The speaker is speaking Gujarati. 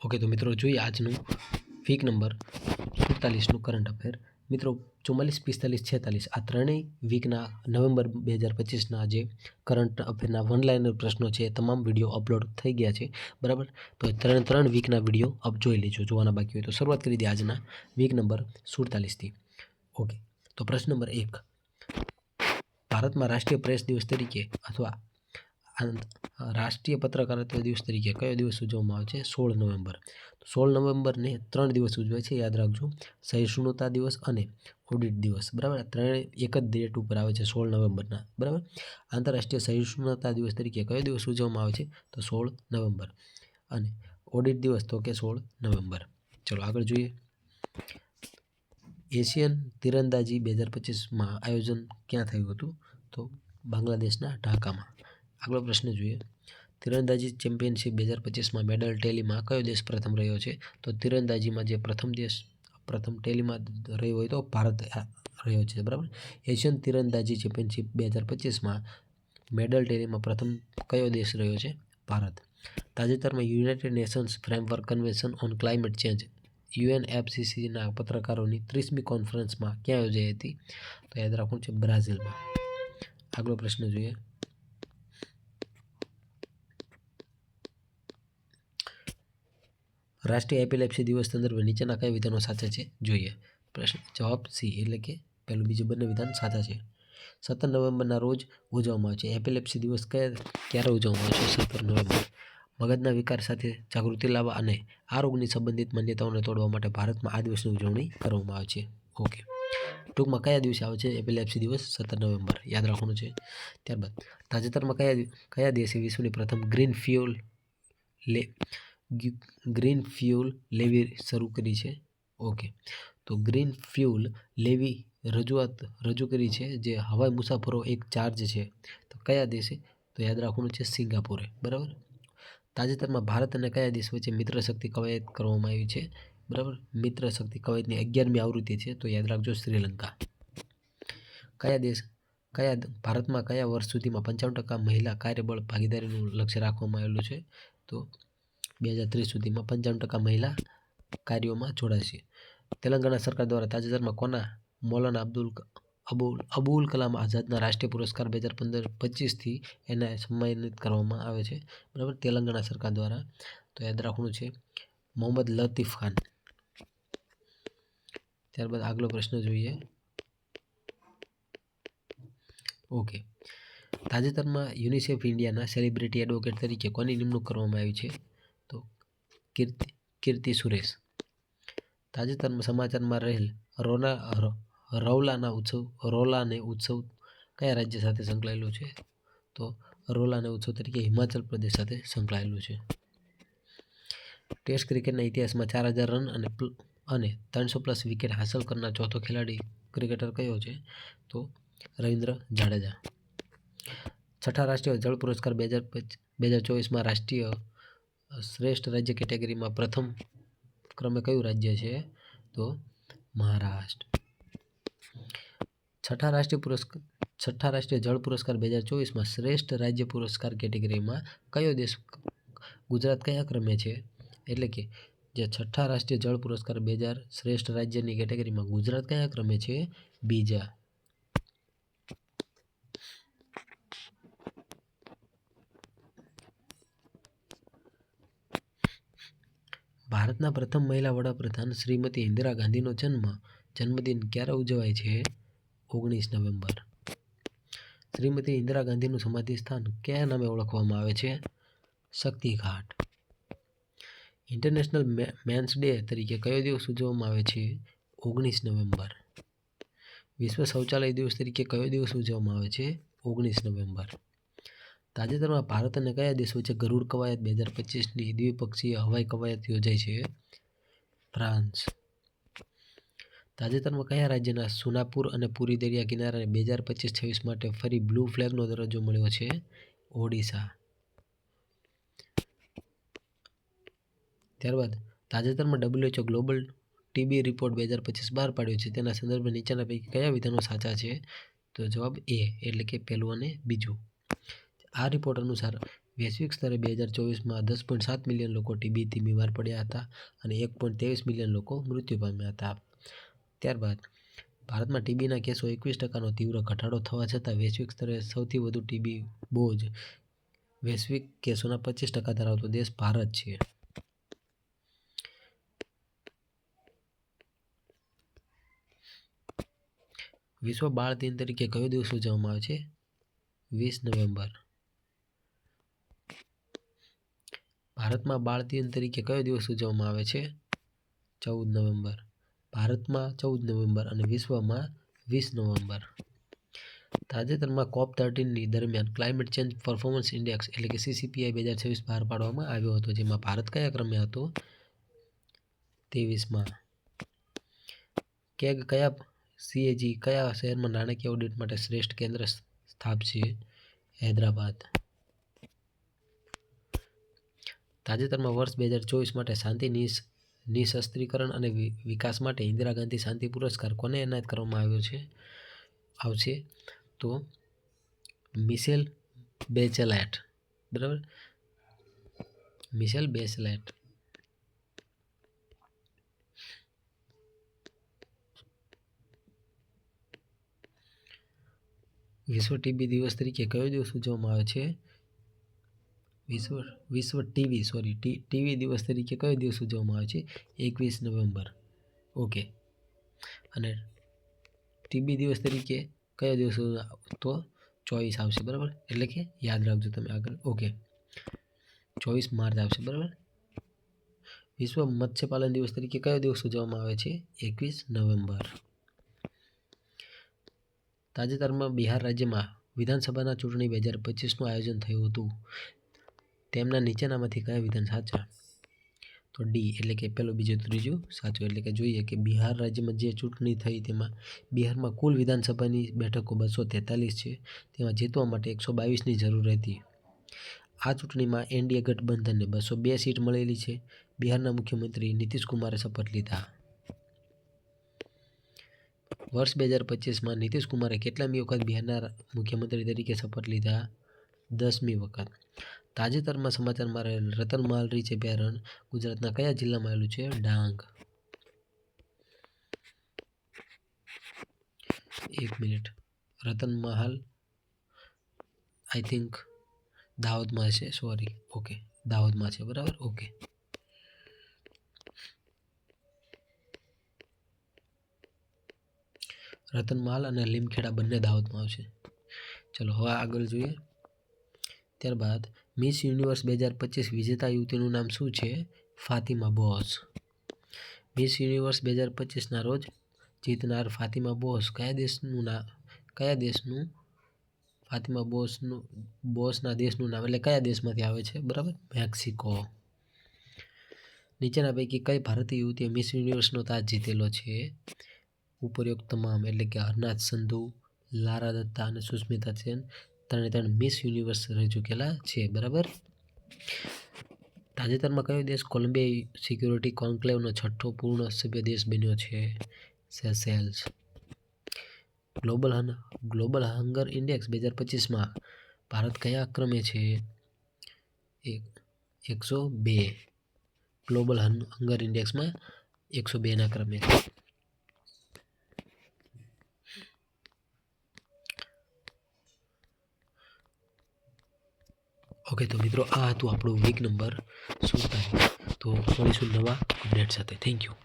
ઓકે, તો મિત્રો જોઈએ આજનું વીક નંબર 47નું કરંટ અફેર. મિત્રો 44, 45, 46 આ ત્રણેય વીકના નવેમ્બર 2025ના જે કરંટ અફેરના વન લાઇનર પ્રશ્નો છે એ તમામ વિડીયો અપલોડ થઈ ગયા છે, બરાબર. તો ત્રણ વીકના વિડીયો અપ જોઈ લેજો, જોવાના બાકી હોય તો. શરૂઆત કરી દઈએ આજના વીક નંબર 47થી. ઓકે, તો પ્રશ્ન નંબર 1, ભારતમાં રાષ્ટ્રીય પ્રેસ દિવસ તરીકે અથવા રાષ્ટ્રીય પત્રકારત્વ દિવસ તરીકે કયો દિવસ ઉજવવામાં આવે છે? 16 નવેમ્બર. 16 નવેમ્બરને 3 દિવસ ઉજવાય છે, યાદ રાખજો. સહિષ્ણુતા દિવસ અને ઓડિટ દિવસ, બરાબર. ત્રણે એક જ ડેટ ઉપર આવે છે, 16 નવેમ્બરના, બરાબર. આંતરરાષ્ટ્રીય સહિષ્ણુતા દિવસ તરીકે કયો દિવસ ઉજવવામાં આવે છે? તો 16 નવેમ્બર. અને ઓડિટ દિવસ તો કે 16 નવેમ્બર. ચલો આગળ જોઈએ. એશિયન તીરંદાજી 2025માં આયોજન ક્યાં થયું હતું? તો બાંગ્લાદેશના ઢાકામાં. આગલો પ્રશ્ન જોઈએ. તીરંદાજી ચેમ્પિયનશિપ 2025માં મેડલ ટેલીમાં કયો દેશ પ્રથમ રહ્યો છે? તો તીરંદાજીમાં જે પ્રથમ ટેલીમાં રહ્યો હોય તો ભારત રહ્યો છે, બરાબર. એશિયન તીરંદાજી ચેમ્પિયનશિપ 2025માં મેડલ ટેલીમાં પ્રથમ કયો દેશ રહ્યો છે? ભારત. તાજેતરમાં United Nations Framework Convention on Climate Change UNFCCCના પત્રકારોની 30મી કોન્ફરન્સમાં ક્યાં યોજાઈ હતી? તો યાદ રાખવું છે, બ્રાઝિલમાં. આગલો પ્રશ્ન જોઈએ. રાષ્ટ્રીય એપિલેપ્સી દિવસ સંદર્ભે નીચેના કયા વિધાનો સાચા છે? જોઈએ. પ્રશ્ન જવાબ સી, એટલે કે પહેલું બીજું બંને વિધાન સાચા છે. 17 નવેમ્બરના રોજ ઉજવવામાં આવે છે. એપિલેપ્સી દિવસ ક્યારે ઉજવવામાં આવે છે? 17 નવેમ્બર. મગજના વિકાર સાથે જાગૃતિ લાવવા અને આ રોગની સંબંધિત માન્યતાઓને તોડવા માટે ભારતમાં આ દિવસની ઉજવણી કરવામાં આવે છે. ઓકે, ટૂંકમાં કયા દિવસે આવે છે એપિલેપ્સી દિવસ? 17 નવેમ્બર, યાદ રાખવાનું છે. ત્યારબાદ તાજેતરમાં કયા દેશે વિશ્વની પ્રથમ ગ્રીન ફ્યુલ લેવી શરૂ કરી છે? ઓકે, તો ગ્રીન ફ્યુલ લેવી રજૂ કરી છે, જે હવાઈ મુસાફરો એક ચાર્જ છે. તો કયા દેશે? તો યાદ રાખવાનું છે, સિંગાપોરે, બરાબર. તાજેતરમાં ભારત અને કયા દેશ વચ્ચે મિત્ર શક્તિ કવાયત કરવામાં આવી છે? બરાબર, મિત્ર શક્તિ કવાયતની 11મી આવૃત્તિ છે, તો યાદ રાખજો, શ્રીલંકા. ભારતમાં કયા વર્ષ સુધીમાં 95% મહિલા કાર્યબળ ભાગીદારીનું લક્ષ્ય રાખવામાં આવેલું છે? તો 2030 સુધીમાં 95% મહિલા કાર્યોમાં જોડાશે. તેલંગાણા સરકાર દ્વારા તાજેતરમાં કોના મૌલાના અબુલ કલામ આઝાદના રાષ્ટ્રીય પુરસ્કાર 2025થી એને સન્માનિત કરવામાં આવે છે, બરાબર, તેલંગાણા સરકાર દ્વારા. તો યાદ રાખવાનું છે, મોહમ્મદ લતીફ ખાન. ત્યારબાદ આગલો પ્રશ્ન જોઈએ. ઓકે, તાજેતરમાં યુનિસેફ ઇન્ડિયાના સેલિબ્રિટી એડવોકેટ તરીકે કોની નિમણૂક કરવામાં આવી છે? તો કીર્તિ સુરેશ. તાજેતરમાં સમાચારમાં રહેલ રૌલાને ઉત્સવ કયા રાજ્ય સાથે સંકળાયેલું છે? તો રૌલાને ઉત્સવ તરીકે હિમાચલ પ્રદેશ સાથે સંકળાયેલું છે. ટેસ્ટ ક્રિકેટના ઇતિહાસમાં 4000 રન અને 300+ વિકેટ હાંસલ કરનાર ચોથો ક્રિકેટર કયો છે? તો રવિન્દ્ર જાડેજા. છઠ્ઠા રાષ્ટ્રીય જળ પુરસ્કાર 2024માં રાષ્ટ્રીય શ્રેષ્ઠ રાજ્ય કેટેગરીમાં પ્રથમ ક્રમે કયું રાજ્ય છે? તો મહારાષ્ટ્ર. છઠ્ઠા રાષ્ટ્રીય જળ પુરસ્કાર 2024માં શ્રેષ્ઠ રાજ્ય પુરસ્કાર કેટેગરીમાં કયો દેશ? ગુજરાત કયા ક્રમે છે? એટલે કે જે છઠ્ઠા રાષ્ટ્રીય જળ પુરસ્કાર 2000 શ્રેષ્ઠ રાજ્યની કેટેગરીમાં ગુજરાત કયા ક્રમે છે? બીજા. ભારતના પ્રથમ મહિલા વડાપ્રધાન શ્રીમતી ઇન્દિરા ગાંધીનો જન્મદિન ક્યારે ઉજવાય છે? 19 નવેમ્બર. શ્રીમતી ઇન્દિરા ગાંધીનું સમાધિ સ્થાન કયા નામે ઓળખવામાં આવે છે? શક્તિઘાટ. ઇન્ટરનેશનલ મેન્સ ડે તરીકે કયો દિવસ ઉજવવામાં આવે છે? 19 નવેમ્બર. વિશ્વ શૌચાલય દિવસ તરીકે કયો દિવસ ઉજવવામાં આવે છે? 19 નવેમ્બર. તાજેતરમાં ભારત અને કયા દેશ વચ્ચે ગરુડ કવાયત 2025ની દ્વિપક્ષીય હવાઈ કવાયત યોજાઈ છે? ફ્રાન્સ. તાજેતરમાં કયા રાજ્યના સુનાપુર અને પુરી દરિયા કિનારાને 2025-26 માટે ફરી બ્લુ ફ્લેગનો દરજ્જો મળ્યો છે? ઓડિશા. ત્યારબાદ તાજેતરમાં WHO ગ્લોબલ TB રિપોર્ટ 2025 બહાર પાડ્યો છે, તેના સંદર્ભે નીચેના પૈકી કયા વિધાનો સાચા છે? તો જવાબ એ, એટલે કે પહેલું અને બીજું. આ રિપોર્ટ અનુસાર વૈશ્વિક સ્તરે 2024માં 10.7 મિલિયન લોકો ટીબીથી બીમાર પડ્યા હતા અને 1.23 મિલિયન લોકો મૃત્યુ પામ્યા હતા. ત્યારબાદ ભારતમાં ટીબીના કેસો 21%નો તીવ્ર ઘટાડો થવા છતાં વૈશ્વિક સ્તરે સૌથી વધુ ટીબી બોજ વૈશ્વિક કેસોના 25% ધરાવતો દેશ ભારત છે. વિશ્વ બાળ દિન તરીકે કયો દિવસ ઉજવવામાં આવે છે? 20 નવેમ્બર. ભારતમાં બાળ દિન તરીકે કયો દિવસ ઉજવવામાં આવે છે? 14 નવેમ્બર. ભારતમાં 14 નવેમ્બર અને વિશ્વમાં 20 નવેમ્બર. તાજેતરમાં COP13ની દરમિયાન ક્લાઇમેટ ચેન્જ પરફોર્મન્સ ઇન્ડેક્સ એટલે કે CCPI 2026 બહાર પાડવામાં આવ્યો હતો, જેમાં ભારત કયા ક્રમે હતો? 23માં. CAG કયા શહેરમાં નાણાકીય ઓડિટ માટે શ્રેષ્ઠ કેન્દ્ર સ્થાપશે? હૈદરાબાદ. તાજેતરમાં વર્ષ 2024 માટે શાંતિ નિઃશસ્ત્રીકરણ અને વિકાસ માટે ઇન્દિરા ગાંધી શાંતિ પુરસ્કાર કોને એનાયત કરવામાં આવશે? તો મિશેલ બેચેલેટ. બરાબર, મિશેલ બેચેલેટ. વિશ્વ ટીબી દિવસ તરીકે કયો દિવસ ઉજવવામાં આવે છે? વિશ્વ ટીવી દિવસ તરીકે કયો દિવસ ઉજવવામાં આવે છે? 21 નવેમ્બર. ઓકે. અને ટીબી દિવસ તરીકે કયો દિવસ તો 24 આવશે. બરાબર, એટલે કે યાદ રાખજો તમે આગળ. ઓકે, 24 માર્ચ આવશે. બરાબર. વિશ્વ મત્સ્યપાલન દિવસ તરીકે કયો દિવસ ઉજવવામાં આવે છે? 21 નવેમ્બર. તાજેતરમાં બિહાર રાજ્યમાં વિધાનસભાના ચૂંટણી 2025નું આયોજન થયું હતું. તેમના નીચેનામાંથી કયા વિધાન સાચા? તો ડી એટલે કે પહેલો, બીજો, ત્રીજું સાચું. એટલે કે જોઈએ કે બિહાર રાજ્યમાં જે ચૂંટણી થઈ તેમાં બિહારમાં કુલ વિધાનસભાની બેઠકો 243 છે. તેમાં જીતવા માટે 122ની જરૂર હતી. આ ચૂંટણીમાં એનડીએ ગઠબંધનને 202 સીટ મળેલી છે. બિહારના મુખ્યમંત્રી નીતિશ કુમારે શપથ લીધા. વર્ષ 2025માં નીતિશ કુમારે કેટલામી વખત બિહારના મુખ્યમંત્રી તરીકે શપથ લીધા? 10મી વખત. તાજેતરમાં સમાચારમાં રહેલ રતનમહાલ રીચ અભયારણ્ય ગુજરાતના કયા જિલ્લામાં આવેલું છે? Dang. 1 minute. Ratanmahal I think દાહોદમાં છે. સોરી. ઓકે, દાહોદમાં છે. બરાબર. ઓકે. રતનમહાલ અને લીમખેડા બંને દાહોદમાં આવશે. ચલો હવે આગળ જોઈએ. ત્યારબાદ મિસ યુનિવર્સ 2025 વિજેતા યુવતીનું નામ શું છે? ફાતિમા બોસ. મિસ યુનિવર્સ 2025ના રોજ જીતનાર ફાતિમા બોસ કયા દેશનું ફાતિમા બોસના દેશનું નામ એટલે કયા દેશમાંથી આવે છે? બરાબર, મેક્સિકો. નીચેના પૈકી કઈ ભારતીય યુવતીએ મિસ યુનિવર્સનો તાજ જીતેલો છે? ઉપરોક્ત તમામ એટલે કે હરનાથ સંધુ, લારા દત્તા અને સુષ્મિતા સેન ત્રણે મિસ યુનિવર્સ રહી ચૂકેલા છે. બરાબર. તાજેતરમાં કયો દેશ કોલંબિયા સિક્યોરિટી કોન્ક્લેવનો 6થો પૂર્ણ સભ્ય દેશ બન્યો છે? સેશેલ્સ. ગ્લોબલ હંગર ઇન્ડેક્સ 2025માં ભારત કયા ક્રમે છે? 102. ગ્લોબલ હંગર ઇન્ડેક્સમાં 102ના ક્રમે છે. ઓકે, તો મિત્રો આ હતું આપણું વીક નંબર 47. તો મળીશું નવા અપડેટ સાથે. Thank you.